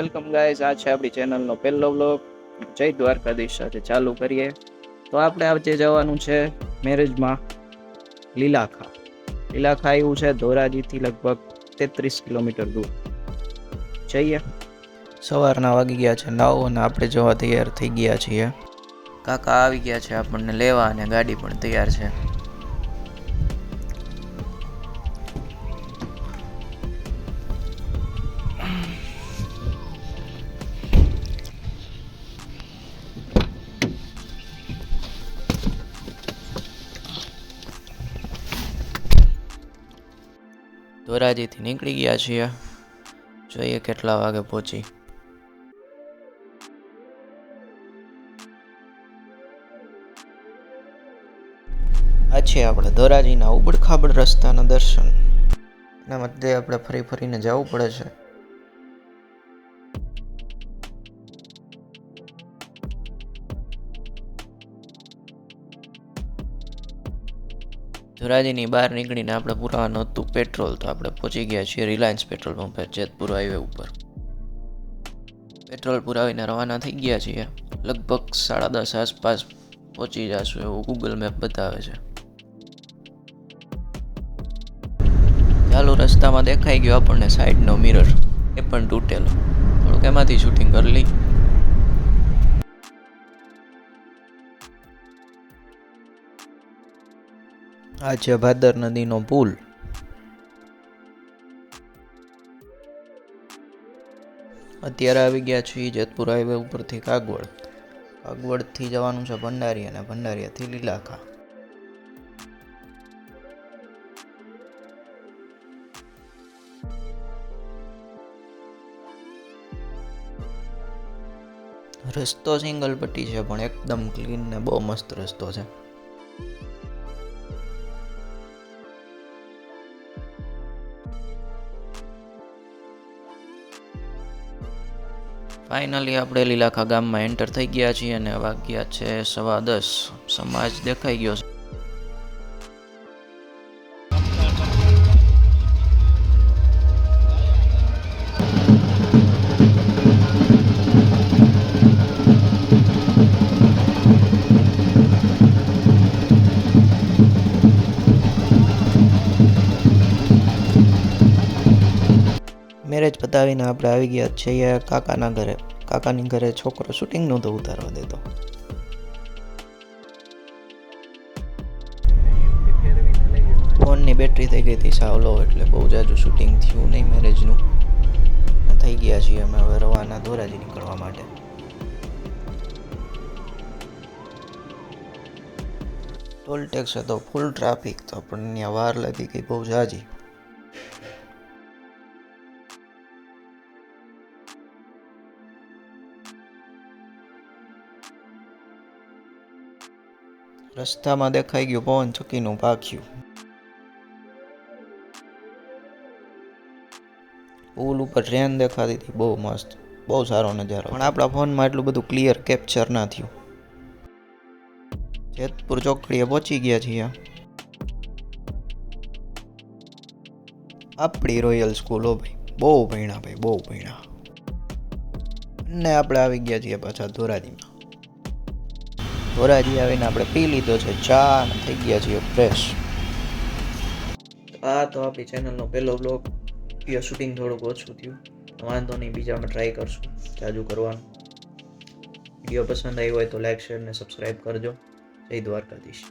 Welcome guys. આ છે આપણી ચેનલનો પહેલો વ્લોગ. જય દ્વારકાધીશ સાથે ચાલુ કરીએ. તો આપણે આજે જવાનું છે મેરેજમાં લીલાખા. લીલાખા એવું છે ધોરાજીથી લગભગ 33 કિલોમીટર દૂર. જઈએ. સવારના વાગી ગયા છે 9 અને આપણે જવા તૈયાર થઈ ગયા છીએ. કાકા આવી ગયા છે આપણને લેવા અને ગાડી પણ તૈયાર છે. ધોરાજીથી નીકળી ગયા છીએ. જોઈએ કેટલા વાગે પહોંચી. આ છે આપણે ધોરાજીના ઉબડખાબડ રસ્તાના દર્શન. એના મધ્યે આપણે ફરી ફરીને જવું પડે છે. ધોરાજીની બહાર નીકળીને આપણે પુરાવાનું હતું પેટ્રોલ, તો આપણે પહોંચી ગયા છીએ રિલાયન્સ પેટ્રોલ પંપે જેતપુર હાઈવે ઉપર. પેટ્રોલ પુરાવીને રવાના થઈ ગયા છીએ. લગભગ 10:30 આસપાસ પહોંચી જશું એવું ગૂગલ મેપ બતાવે છે. ચાલુ રસ્તામાં દેખાઈ ગયો આપણને સાઈડનો મિરર, એ પણ તૂટેલો. થોડુંક એમાંથી શૂટિંગ કરી લઈ. આ છે ભાદર નદીનો પુલ. અત્યારે આવી ગયા છીએ જેતપુર હાઈવે ઉપરથી કાગવડ. કાગવડથી જવાનું છે ભંડારી અને ભંડારીયાથી લીલાખા. રસ્તો સિંગલ પટ્ટી છે પણ એકદમ ક્લીન ને બહુ મસ્ત રસ્તો છે. ફાઇનલી આપણે લીલાખા ગામમાં એન્ટર થઈ ગયા છીએ અને વાગ્યા છે 10:15. સમાજ દેખાઈ ગયો છે. મેરેજ પતાવીને આપણે આવી ગયા છીએ કાકાના ઘરે. કાકાની ઘરે છોકરો શૂટિંગ નહોતો ઉતારવા દેતો. ફોનની બેટરી થઈ ગઈ હતી સાવ લો, એટલે બહુ જાજુ શૂટિંગ થયું નહીં મેરેજનું. થઈ ગયા છીએ અમે હવે રવાના ધોરાજી નીકળવા માટે. ટોલ ટેક્સ હતો ફૂલ ટ્રાફિક, તો આપણને ત્યાં વાર લાગી ગઈ બહુ જાજી. રસ્તામાં દેખાઈ ગયું પવન ચક્કીનું પાખ્યું. પુલ ઉપર ટ્રેન દેખાતી હતી બહુ મસ્ત, બહુ સારો નજારો. પણ આપણા ફોનમાં એટલું બધું ક્લિયર કેપ્ચર ના થયું. જેતપુર ચોકડીએ પહોંચી ગયા છીએ. આપણી રોયલ સ્કૂલ હો ભાઈ, બહુ ભણ્યા ભાઈ, બહુ ભણ્યા. અને આપણે આવી ગયા છીએ પાછા ધોરાજીમાં. ધોરાજી આવીને આપણે પી લીધો છે ચા અને થઈ ગયા છીએ ફ્રેશ. આ તો આપણી ચેનલનો પહેલો બ્લોગ. વિડીયો શૂટિંગ થોડુંક ઓછું થયું, વાંધો નહીં, બીજામાં ટ્રાય કરશું જાજુ કરવાનું. વિડીયો પસંદ આવ્યો હોય તો લાઈક, શેર ને સબસ્ક્રાઈબ કરજો. જય દ્વારકાધીશ.